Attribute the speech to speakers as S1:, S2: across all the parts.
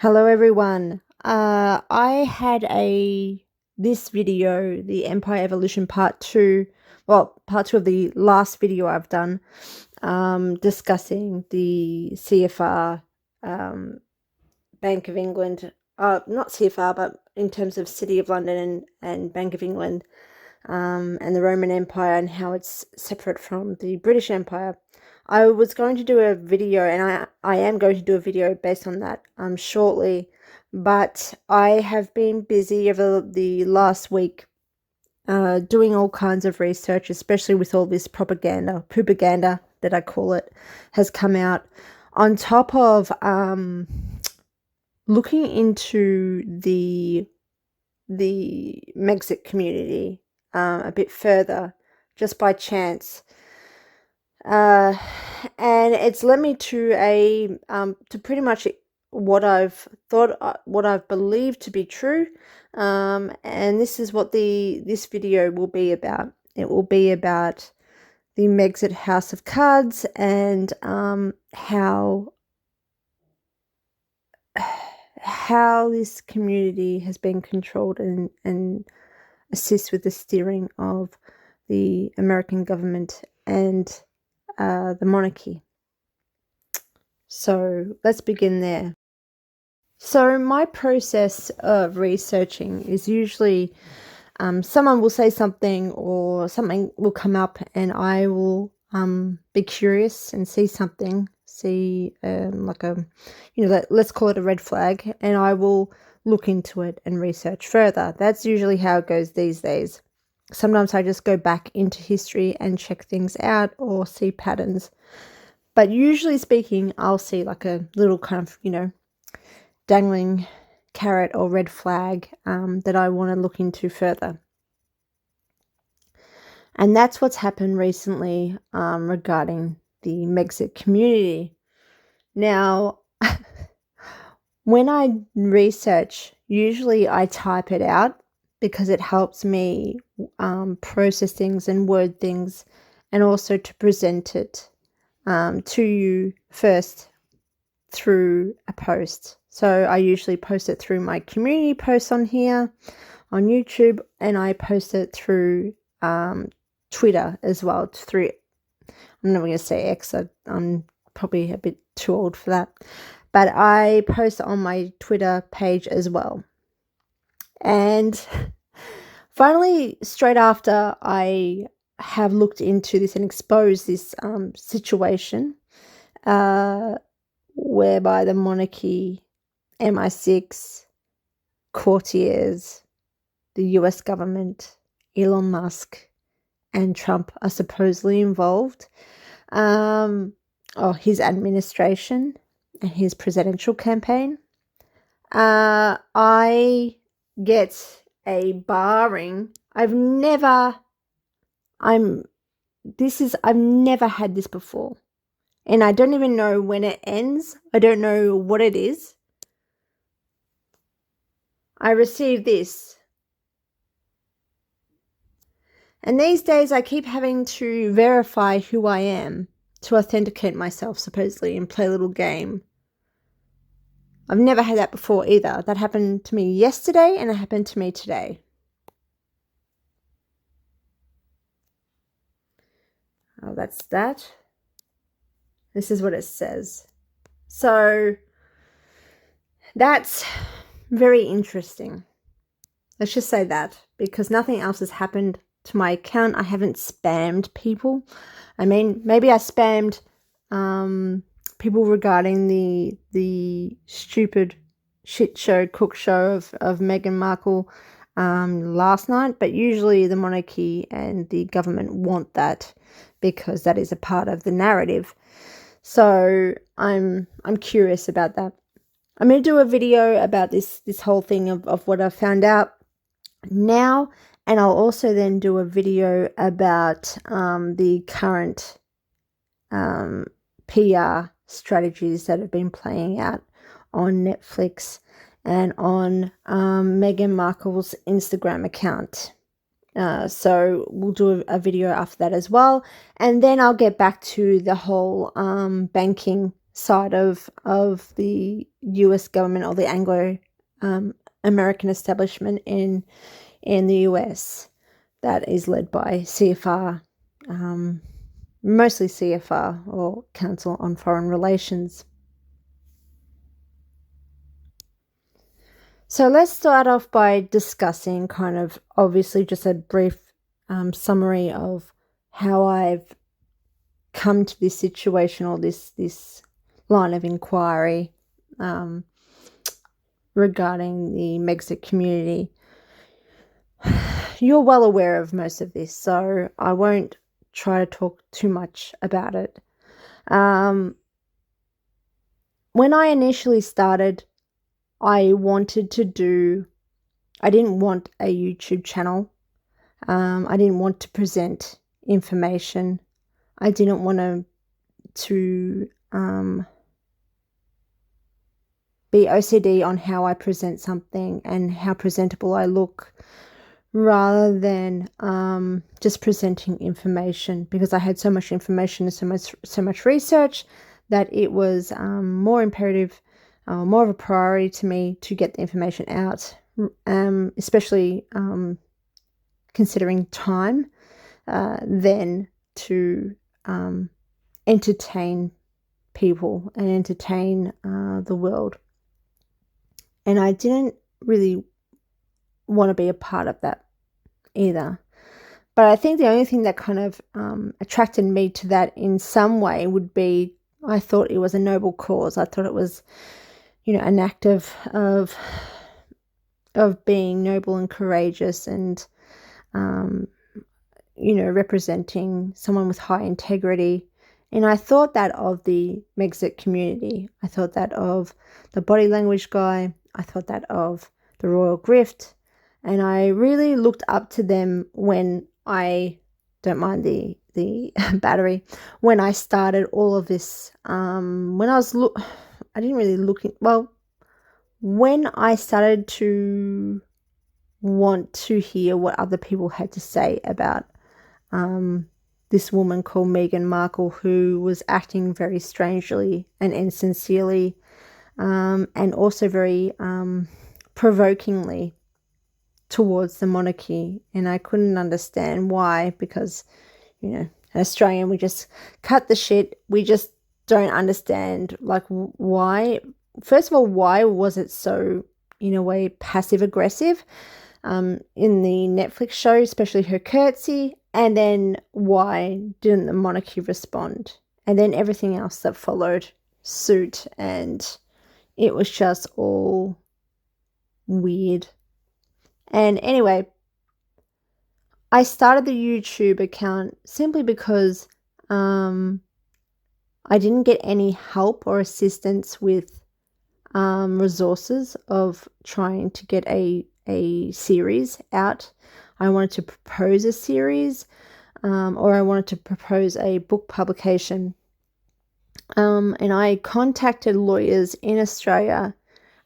S1: Hello everyone. I had this video, the Empire Evolution Part 2, Part 2 of the last video I've done, discussing the CFR, Bank of England, not CFR, but in terms of City of London and Bank of England, and the Roman Empire and how it's separate from the British Empire. I was going to do a video, and I am going to do a video based on that shortly, but I have been busy over the last week doing all kinds of research, especially with all this propaganda that I call it, has come out, on top of looking into the Megxit community a bit further, just by chance. And it's led me to to pretty much what I've thought, what I've believed to be true. And this is what this video will be about. It will be about the Megxit House of Cards and how this community has been controlled and assists with the steering of the American government and the monarchy. So let's begin there. So my process of researching is usually someone will say something or something will come up, and I will be curious and see something, like let's call it a red flag, and I will look into it and research further. That's usually how it goes these days. Sometimes I just go back into history and check things out or see patterns. But usually speaking, I'll see like a little kind of, dangling carrot or red flag that I want to look into further. And that's what's happened recently regarding the Megxit community. Now, when I research, usually I type it out because it helps me process things and word things, and also to present it to you first through a post. So I usually post it through my community posts on here on YouTube, and I post it through Twitter as well. I'm not going to say X, I'm probably a bit too old for that, but I post on my Twitter page as well. And finally, straight after I have looked into this and exposed this situation, whereby the monarchy, MI6, courtiers, the US government, Elon Musk, and Trump are supposedly involved, or his administration and his presidential campaign, I get a barring. I've never had this before, and I don't even know when it ends. I don't know what it is. I received this, and these days I keep having to verify who I am to authenticate myself, supposedly, and play a little game. I've never had that before either. That happened to me yesterday, and it happened to me today. Oh, that's that. This is what it says. So that's very interesting. Let's just say that, because nothing else has happened to my account. I haven't spammed people. I mean, maybe I spammed people regarding the stupid shit show, cook show of Meghan Markle last night, but usually the monarchy and the government want that because that is a part of the narrative. So I'm curious about that. I'm going to do a video about this whole thing of what I found out now, and I'll also then do a video about the current PR strategies that have been playing out on Netflix and on Meghan Markle's Instagram account. So we'll do a video after that as well, and then I'll get back to the whole banking side of the US government, or the Anglo American establishment in the US, that is led by CFR, mostly CFR, or Council on Foreign Relations. So let's start off by discussing kind of, obviously, just a brief summary of how I've come to this situation, or this line of inquiry regarding the Megxit community. You're well aware of most of this, so I won't try to talk too much about it. When I initially started, I didn't want a YouTube channel. I didn't want to present information. I didn't want to be OCD on how I present something and how presentable I look, rather than just presenting information, because I had so much information and so much research that it was more imperative, more of a priority to me to get the information out, especially considering time, than to entertain people and entertain the world. And I didn't really want to be a part of that either. But I think the only thing that kind of attracted me to that in some way would be, I thought it was a noble cause. I thought it was, an act of being noble and courageous, and representing someone with high integrity. And I thought that of the Megxit community. I thought that of the body language guy. I thought that of the Royal Grift. And I really looked up to them when I, don't mind the battery, when I started all of this. When I didn't really look, when I started to want to hear what other people had to say about this woman called Meghan Markle, who was acting very strangely and insincerely, and also very provokingly towards the monarchy. And I couldn't understand why, because, an Australian, we just cut the shit. We just don't understand, why. First of all, why was it so, in a way, passive aggressive in the Netflix show, especially her curtsy? And then why didn't the monarchy respond? And then everything else that followed suit. And it was just all weird. And anyway, I started the YouTube account simply because I didn't get any help or assistance with resources of trying to get a series out. I wanted to propose a series, or I wanted to propose a book publication. And I contacted lawyers in Australia,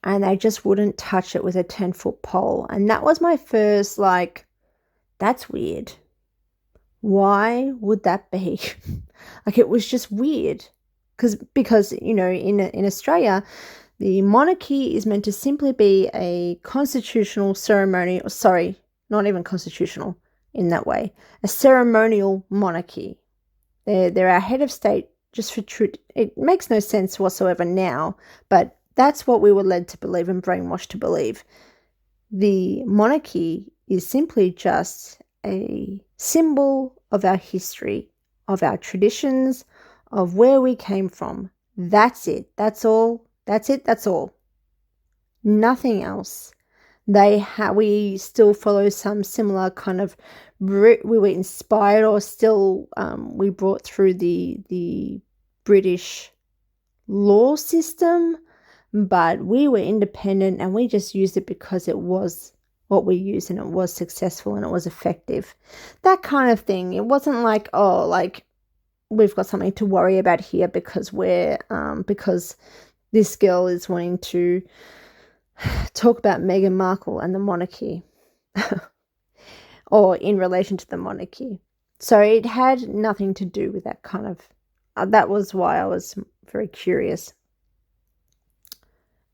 S1: and they just wouldn't touch it with a 10-foot pole. And that was my first, that's weird. Why would that be? It was just weird. Because in Australia, the monarchy is meant to simply be a constitutional ceremony, not even constitutional in that way, a ceremonial monarchy. They're our head of state just for truth. It makes no sense whatsoever now, but that's what we were led to believe and brainwashed to believe. The monarchy is simply just a symbol of our history, of our traditions, of where we came from. That's it. That's all. That's it. That's all. Nothing else. We still follow some similar kind of we were inspired, or still we brought through the British law system, but we were independent and we just used it because it was what we used and it was successful and it was effective. That kind of thing. It wasn't we've got something to worry about here because because this girl is wanting to talk about Meghan Markle and the monarchy or in relation to the monarchy. So it had nothing to do with that kind of, that was why I was very curious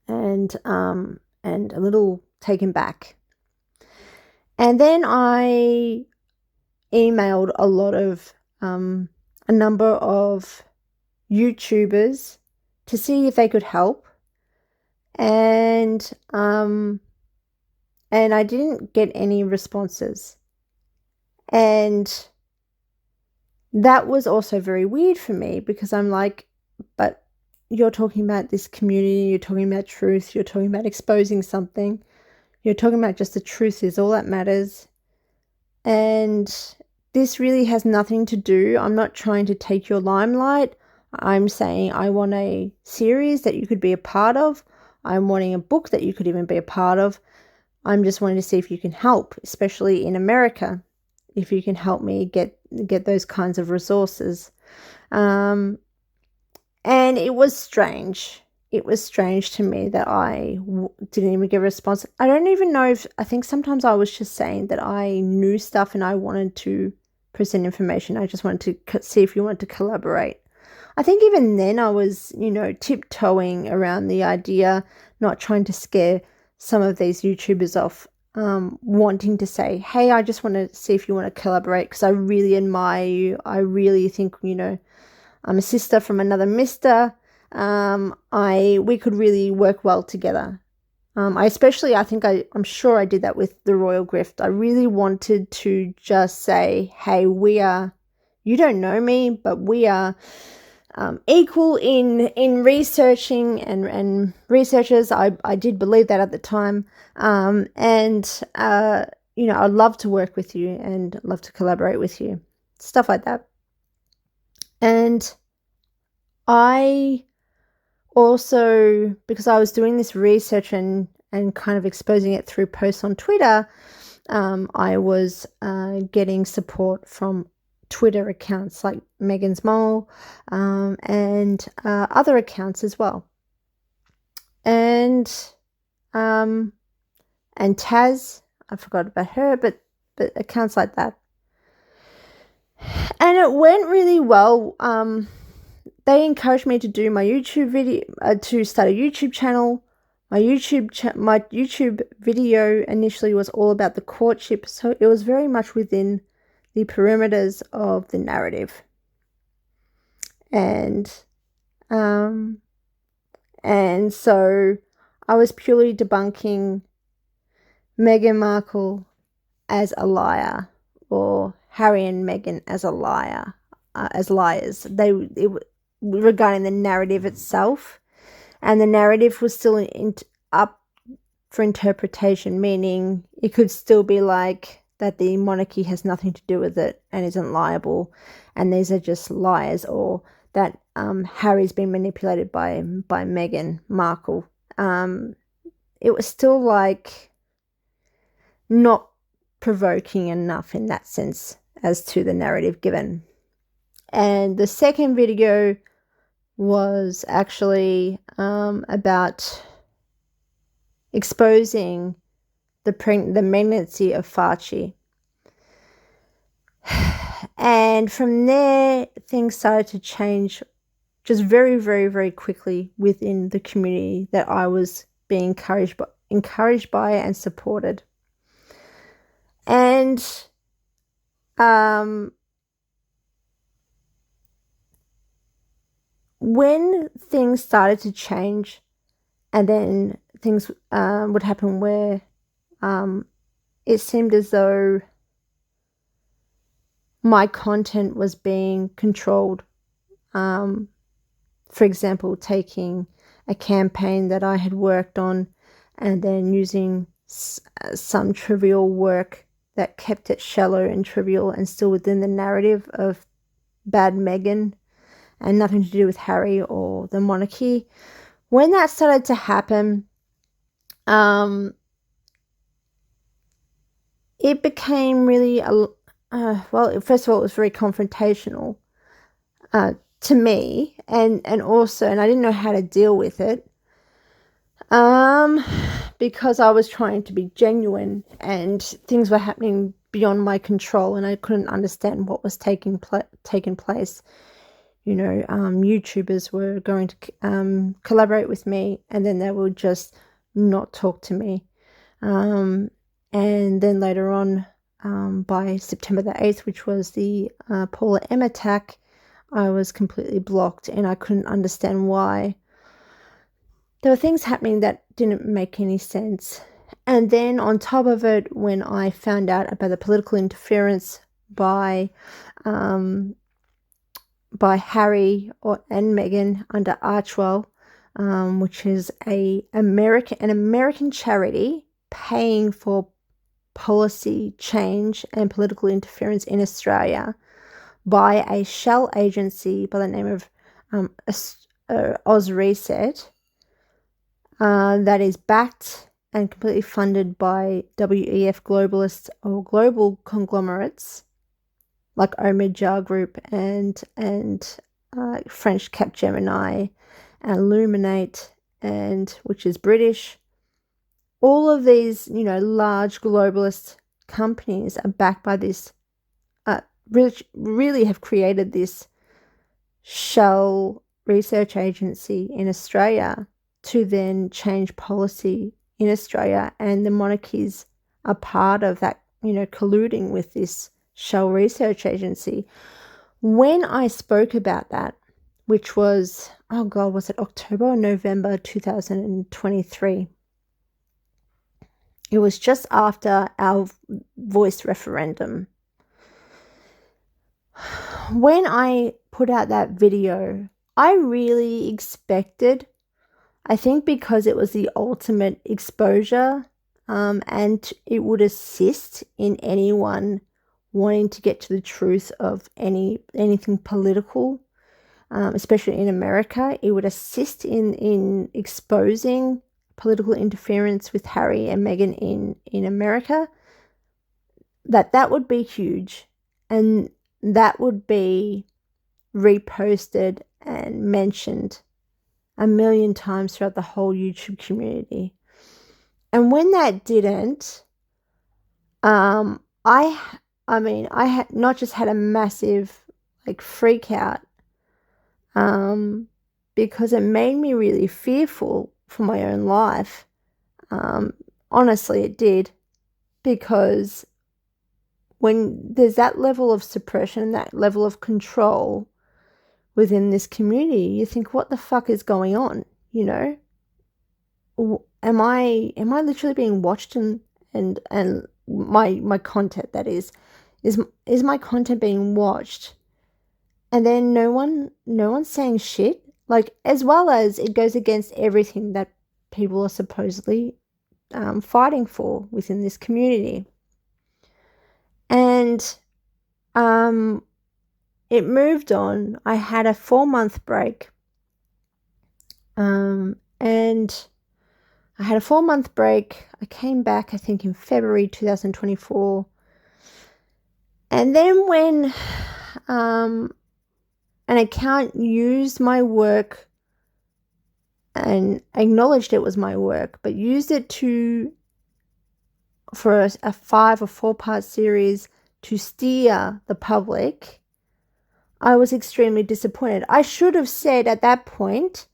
S1: and a little taken back. And then I emailed a number of YouTubers to see if they could help, and I didn't get any responses, and that was also very weird for me, because I'm like, but you're talking about this community, you're talking about truth, you're talking about exposing something, you're talking about just the truth is all that matters. And this really has nothing to do, I'm not trying to take your limelight. I'm saying I want a series that you could be a part of. I'm wanting a book that you could even be a part of. I'm just wanting to see if you can help, especially in America, if you can help me get those kinds of resources. And it was strange. It was strange to me that I didn't even get a response. I don't even know I think sometimes I was just saying that I knew stuff and I wanted to present information. I just wanted to see if you wanted to collaborate. I think even then I was, tiptoeing around the idea, not trying to scare some of these YouTubers off, wanting to say, hey, I just want to see if you want to collaborate because I really admire you. I really think, I'm a sister from another mister. We could really work well together. I'm sure I did that with the Royal Grift. I really wanted to just say, hey, you don't know me, but we are equal in researching and researchers. I did believe that at the time. I'd love to work with you and love to collaborate with you. Stuff like that. And I also, because I was doing this research and kind of exposing it through posts on Twitter, I was getting support from Twitter accounts like Megan's Mole and other accounts as well. And Taz, I forgot about her, but accounts like that. And it went really well. They encouraged me to do my YouTube video, to start a YouTube channel. My YouTube video initially was all about the courtship, so it was very much within the perimeters of the narrative. And so I was purely debunking Meghan Markle as a liar, or Harry and Meghan as a liar, as liars. Regarding the narrative itself, and the narrative was still up for interpretation, meaning it could still be like that the monarchy has nothing to do with it and isn't liable, and these are just lies, or that Harry's been manipulated by Meghan Markle. It was still like not provoking enough in that sense as to the narrative given. And the second video was actually about exposing the pregnancy of Fauci. And from there, things started to change just very, very, very quickly within the community that I was being encouraged by and supported. And when things started to change, and then things would happen where it seemed as though my content was being controlled. For example, taking a campaign that I had worked on and then using some trivial work that kept it shallow and trivial and still within the narrative of bad Meghan and nothing to do with Harry or the monarchy. When that started to happen, it became really, first of all, it was very confrontational to me, and also, and I didn't know how to deal with it, because I was trying to be genuine and things were happening beyond my control and I couldn't understand what was taking place. YouTubers were going to collaborate with me, and then they would just not talk to me. And then later on, by September the 8th, which was the Paula M attack, I was completely blocked, and I couldn't understand why. There were things happening that didn't make any sense. And then on top of it, when I found out about the political interference by Harry and Meghan under Archwell, which is an American charity paying for policy change and political interference in Australia by a shell agency by the name of Oz Reset, that is backed and completely funded by WEF globalists or global conglomerates like Omidyar Group and French Capgemini and Illuminate, which is British. All of these, large globalist companies are backed by this, really have created this shell research agency in Australia to then change policy in Australia, and the monarchies are part of that, colluding with this shell research agency. When I spoke about that, which was, was it October or November 2023? It was just after our voice referendum. When I put out that video, I really expected, I think because it was the ultimate exposure, and it would assist in anyone wanting to get to the truth of anything political, especially in America. It would assist in exposing political interference with Harry and Meghan in America. That would be huge, and that would be reposted and mentioned 1 million times throughout the whole YouTube community. And when that didn't, I had not just had a massive freak out, because it made me really fearful for my own life. Honestly, it did, because when there's that level of suppression, that level of control within this community, you think, what the fuck is going on? Am I literally being watched, and my content, that is my content being watched, and then no one's saying shit? As well as it goes against everything that people are supposedly fighting for within this community. And it moved on. I had a 4-month break, and I had a 4-month break. I came back, I think, in February 2024. And then when an account used my work and acknowledged it was my work, but used it for a 5 or 4-part series to steer the public, I was extremely disappointed. I should have said at that point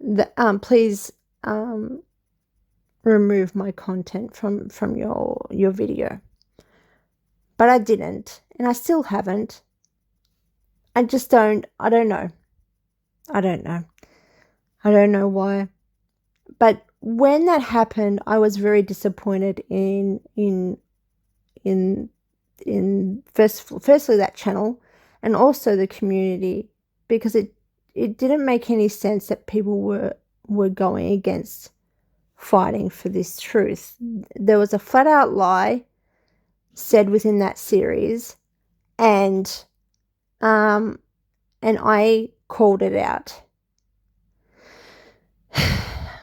S1: that please remove my content from your video. But I didn't, and I still haven't. I don't know. I don't know why. But when that happened, I was very disappointed in firstly that channel, and also the community, because it didn't make any sense that people were going against fighting for this truth. There was a flat out lie said within that series, and I called it out.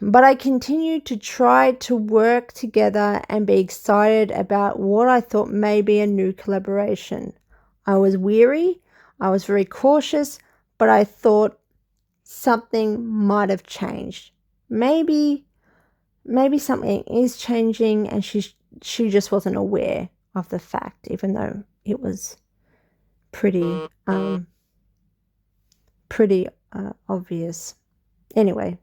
S1: But I continued to try to work together and be excited about what I thought may be a new collaboration. I was weary, I was very cautious, but I thought something might have changed. Maybe something is changing, and she just wasn't aware of the fact, even though it was pretty pretty obvious. Anyway,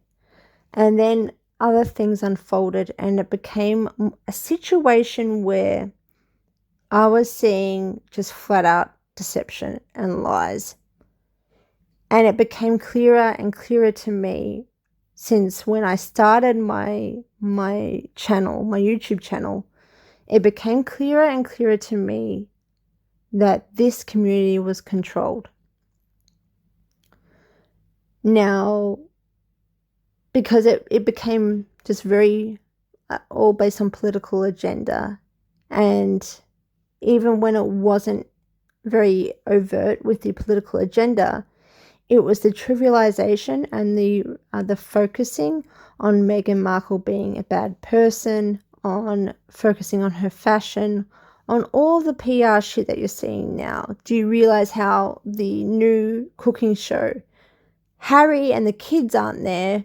S1: and then other things unfolded, and it became a situation where I was seeing just flat out deception and lies. And it became clearer and clearer to me since when I started my channel, my YouTube channel, it became clearer and clearer to me that this community was controlled. Now, because it became just very all based on political agenda, and even when it wasn't very overt with the political agenda, it was the trivialization and the focusing on Meghan Markle being a bad person, on focusing on her fashion, on all the PR shit that you're seeing now. Do you realize how the new cooking show, Harry and the kids aren't there,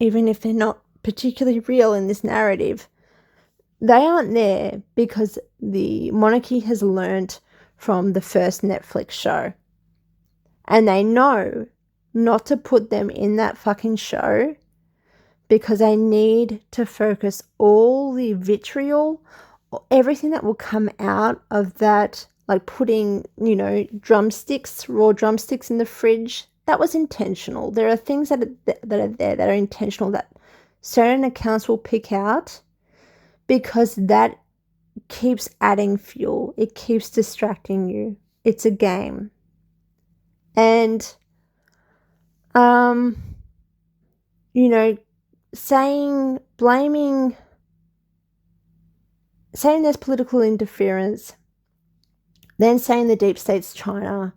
S1: even if they're not particularly real in this narrative? They aren't there because the monarchy has learnt from the first Netflix show. And they know not to put them in that fucking show because they need to focus all the vitriol, everything that will come out of that, like putting, raw drumsticks in the fridge. That was intentional. There are things that are there that are intentional that certain accounts will pick out because that keeps adding fuel. It keeps distracting you. It's a game. And, saying there's political interference, then saying the deep state's China,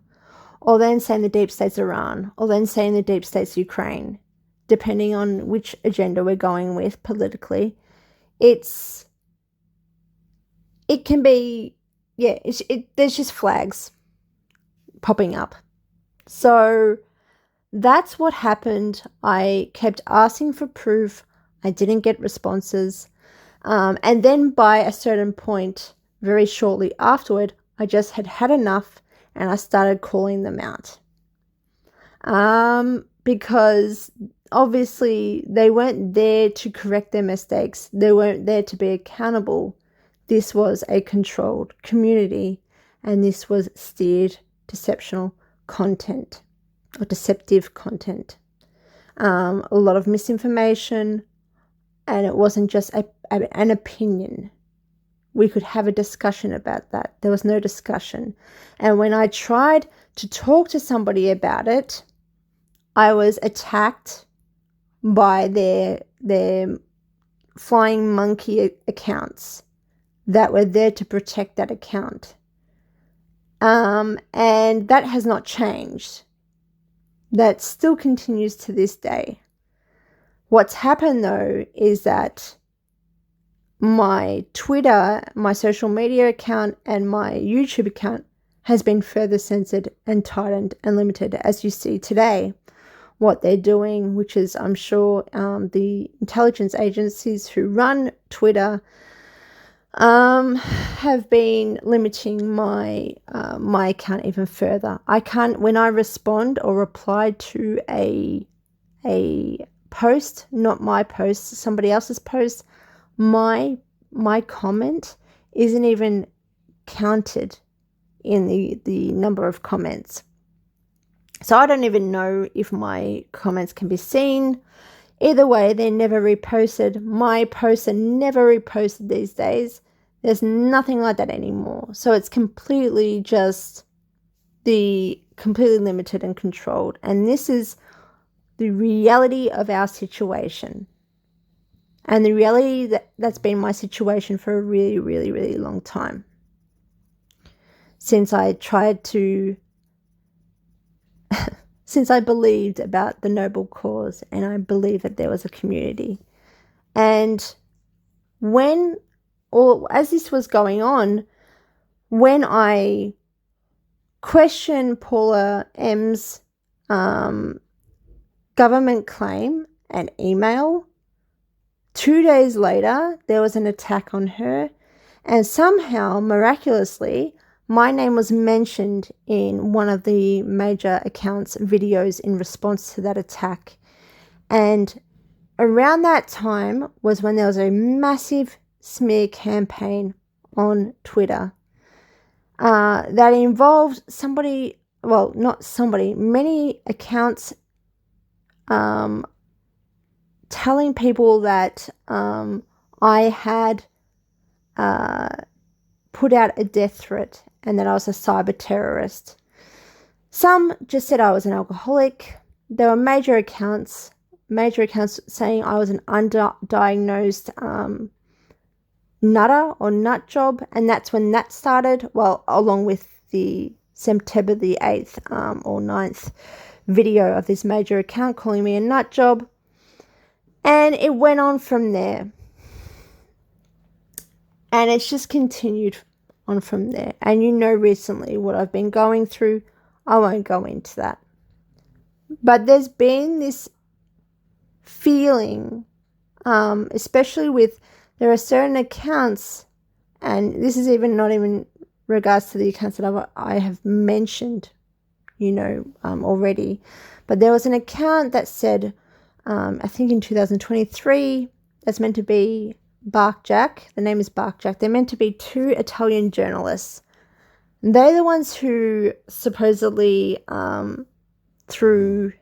S1: or then saying the deep state's Iran, or then saying the deep state's Ukraine, depending on which agenda we're going with politically, it can be, there's just flags popping up. So that's what happened. I kept asking for proof. I didn't get responses. And then by a certain point, very shortly afterward, I just had enough and I started calling them out. Because obviously they weren't there to correct their mistakes. They weren't there to be accountable. This was a controlled community and this was steered deceptional content or deceptive content. A lot of misinformation, and it wasn't just an opinion. We could have a discussion about that. There was no discussion. And when I tried to talk to somebody about it, I was attacked by their flying monkey accounts that were there to protect that account. And that has not changed. That still continues to this day. What's happened though is that my Twitter, my social media account, and my YouTube account has been further censored and tightened and limited, as you see today. What they're doing, which is, I'm sure, the intelligence agencies who run Twitter have been limiting my account even further. I can't, when I respond or reply to a post, not my post, somebody else's post, my comment isn't even counted in the number of comments. So I don't even know if my comments can be seen. Either way, they're never reposted. My posts are never reposted these days. There's nothing like that anymore. So it's completely completely limited and controlled. And this is the reality of our situation. And the reality that's been my situation for a really, really, really long time. Since I believed about the noble cause and I believed that there was a community. And as this was going on, when I questioned Paula M's government claim and email, 2 days later, there was an attack on her. And somehow, miraculously, my name was mentioned in one of the major accounts' videos in response to that attack. And around that time was when there was a massive smear campaign on Twitter that involved many accounts telling people that I had put out a death threat and that I was a cyber terrorist. Some just said I was an alcoholic. There were major accounts saying I was an undiagnosed nutter or nut job, and that's when that started, well, along with the September the 8th or 9th video of this major account calling me a nut job. And it went on from there. And it's just continued on from there. And you know recently what I've been going through. I won't go into that. But there's been this feeling, especially with, there are certain accounts, and this is not even regards to the accounts that I have mentioned, already. But there was an account that said, I think in 2023, that's meant to be Barkjack. The name is Barkjack. They're meant to be two Italian journalists. They're the ones who supposedly, through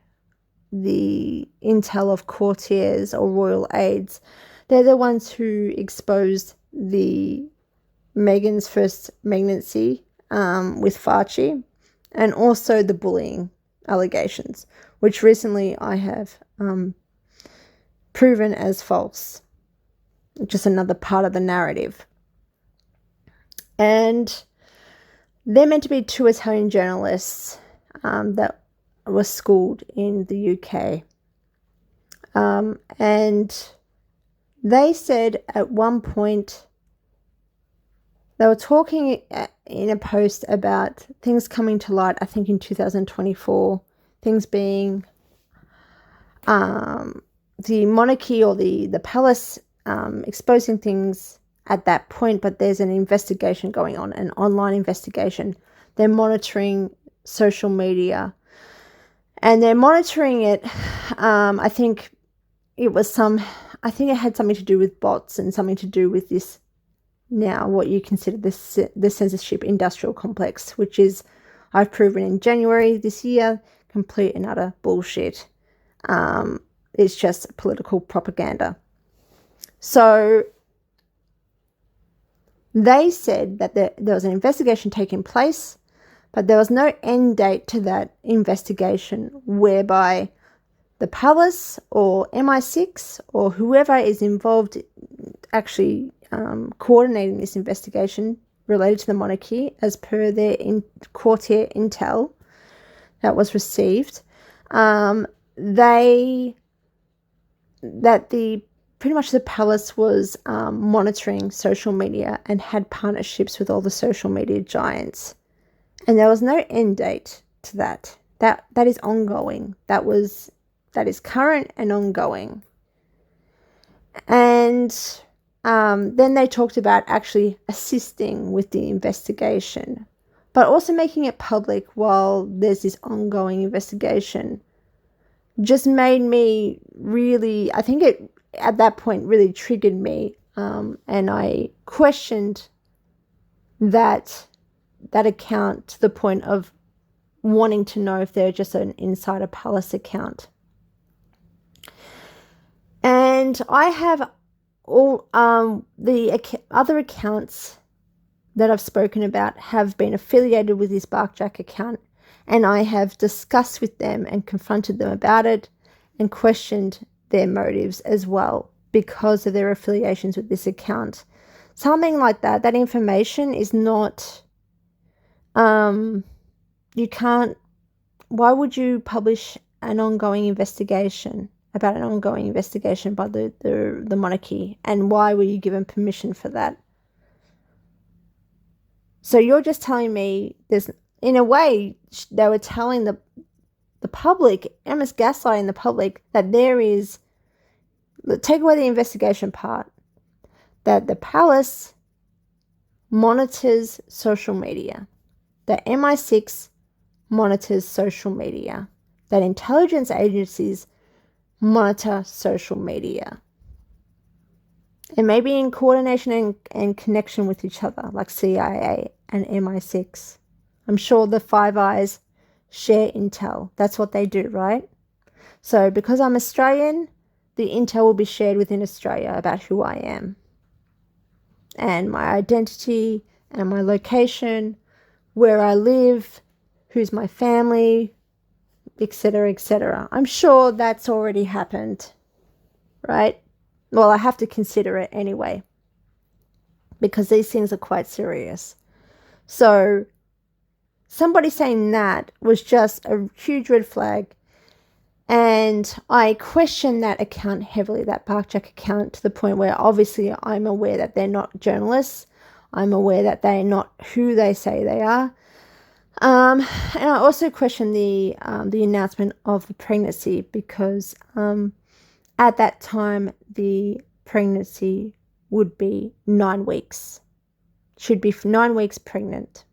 S1: the intel of courtiers or royal aides, they're the ones who exposed the Meghan's first pregnancy with Fauci, and also the bullying allegations, which recently I have proven as false. Just another part of the narrative. And they're meant to be two Italian journalists that were schooled in the UK. And they said at one point, they were talking in a post about things coming to light, I think in 2024, things being the monarchy or the palace exposing things at that point, but there's an investigation going on, an online investigation. They're monitoring social media, and they're monitoring it. I think it had something to do with bots and something to do with this, now what you consider the censorship industrial complex, which is, I've proven in January this year, complete and utter bullshit. It's just political propaganda. So they said that there was an investigation taking place, but there was no end date to that investigation, whereby the palace or MI6 or whoever is involved actually coordinating this investigation related to the monarchy, as per their courtier intel that was received, pretty much the palace was monitoring social media and had partnerships with all the social media giants. And there was no end date to that. That is ongoing. That is current and ongoing. And then they talked about actually assisting with the investigation, but also making it public while there's this ongoing investigation. Just made me really, I think it at that point really triggered me, and I questioned that account to the point of wanting to know if they're just an insider palace account. And I have all the other accounts that I've spoken about have been affiliated with this Barkjack account, and I have discussed with them and confronted them about it and questioned their motives as well because of their affiliations with this account. Something like that information is not, you can't, why would you publish an ongoing investigation about an ongoing investigation by the monarchy, and why were you given permission for that? So you're just telling me in a way, they were telling the public, almost gaslighting the public, that take away the investigation part, that the palace monitors social media. that MI6 monitors social media, that intelligence agencies monitor social media. And maybe in coordination and connection with each other, like CIA and MI6. I'm sure the Five Eyes share intel. That's what they do, right? So because I'm Australian, the intel will be shared within Australia about who I am and my identity and my location, where I live, who's my family, etc., etc. I'm sure that's already happened, right? Well, I have to consider it anyway, because these things are quite serious. So somebody saying that was just a huge red flag. And I questioned that account heavily, that Barkjack account, to the point where obviously I'm aware that they're not journalists. I'm aware that they're not who they say they are. And I also questioned the announcement of the pregnancy, because at that time the pregnancy would be 9 weeks. Should be 9 weeks pregnant.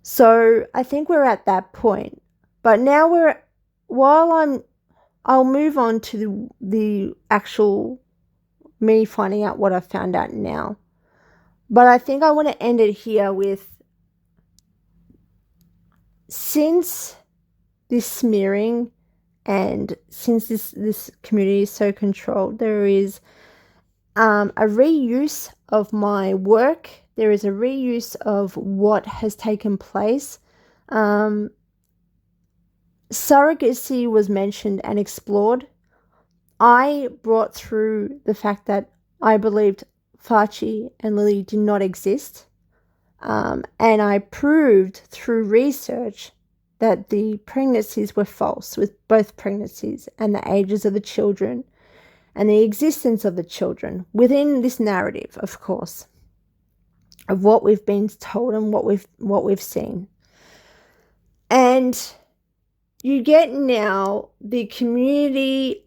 S1: So I think we're at that point. But now I'll move on to the actual me finding out what I found out now. But I think I want to end it here with, since this smearing and since this community is so controlled, there is a reuse of my work. There is a reuse of what has taken place. Surrogacy was mentioned and explored. I brought through the fact that I believed Fauci and Lilly did not exist. And I proved through research that the pregnancies were false, with both pregnancies and the ages of the children and the existence of the children within this narrative, of course, of what we've been told and what we've seen. And you get now the community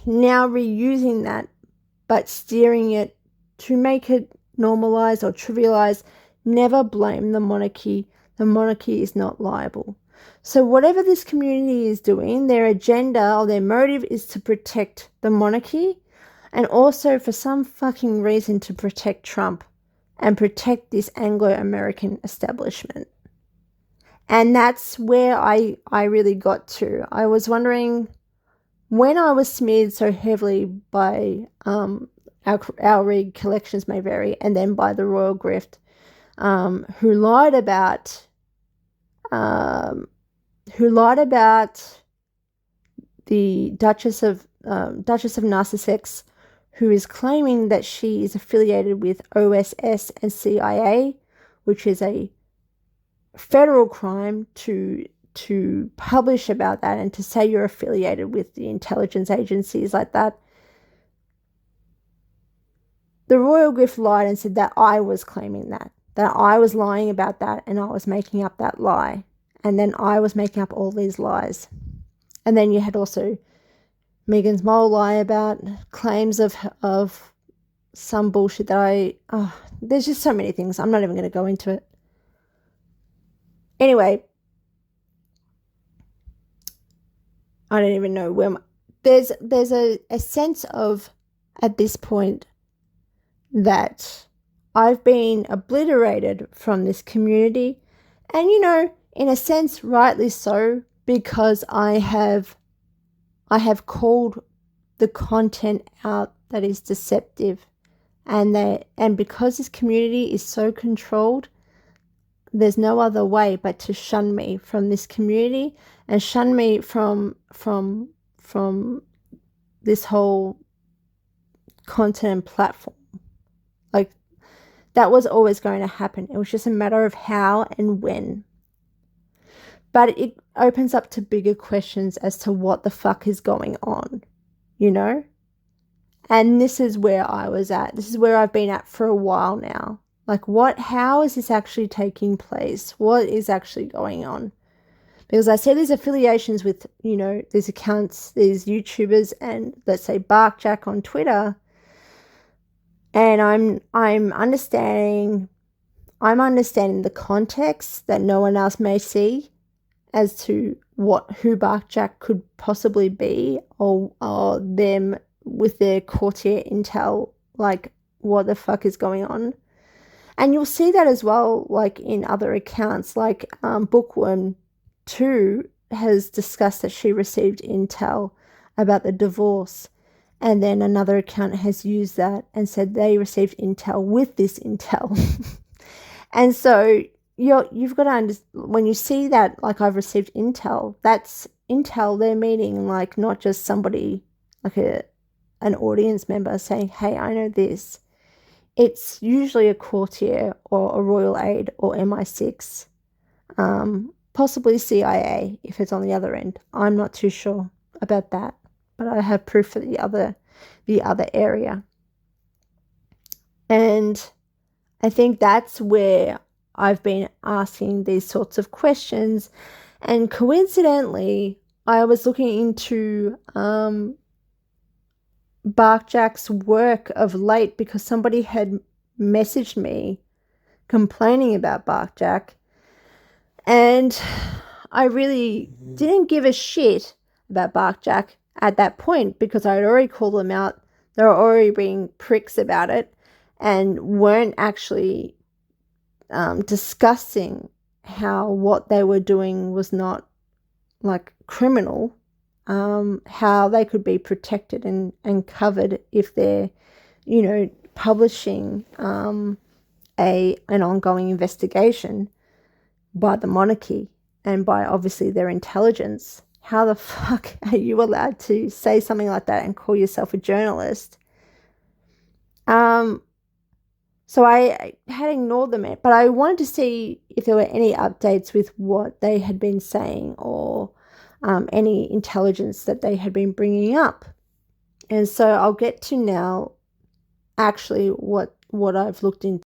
S1: now reusing that, but steering it to make it normalize or trivialize. Never blame the monarchy. The monarchy is not liable. So whatever this community is doing, their agenda or their motive is to protect the monarchy, and also for some fucking reason to protect Trump and protect this Anglo-American establishment. And that's where I really got to. I was wondering, when I was smeared so heavily by our Reed collections may vary, and then by the Royal Grift, who lied about the Duchess of Narcissex, who is claiming that she is affiliated with OSS and CIA, which is a federal crime to publish about that and to say you're affiliated with the intelligence agencies like that. The Royal Grift lied and said that I was claiming that I was lying about that, and I was making up that lie. And then I was making up all these lies. And then you had also Meghan's Mole lie about claims of some bullshit that there's just so many things. I'm not even going to go into it. Anyway, I don't even know where there's a sense of, at this point, that I've been obliterated from this community, and in a sense rightly so, because I have called the content out that is deceptive, and because this community is so controlled, there's no other way but to shun me from this community and shun me from this whole content and platform. Like, that was always going to happen. It was just a matter of how and when. But it opens up to bigger questions as to what the fuck is going on, And this is where I was at. This is where I've been at for a while now. Like, how is this actually taking place? What is actually going on? because I see these affiliations with, these accounts, these YouTubers, and let's say Barkjack on Twitter, and I'm understanding the context that no one else may see as to who Barkjack could possibly be, or them with their courtier intel, like what the fuck is going on. And you'll see that as well, like in other accounts, like Bookworm 2 has discussed that she received intel about the divorce, and then another account has used that and said they received intel with this intel. And so you've got to understand, when you see that, like, I've received intel, that's intel, they're meaning like not just somebody, like an audience member saying, hey, I know this. It's usually a courtier or a royal aide or MI6, possibly CIA if it's on the other end. I'm not too sure about that, but I have proof for the other area. And I think that's where I've been asking these sorts of questions. And coincidentally, I was looking into Barkjack's work of late because somebody had messaged me complaining about Barkjack, and I really didn't give a shit about Barkjack at that point because I had already called them out. They were already being pricks about it and weren't actually discussing how what they were doing was not like criminal. How they could be protected and covered if they're, publishing an ongoing investigation by the monarchy and by obviously their intelligence. How the fuck are you allowed to say something like that and call yourself a journalist? So I had ignored them, but I wanted to see if there were any updates with what they had been saying, or any intelligence that they had been bringing up. And so I'll get to now actually what I've looked into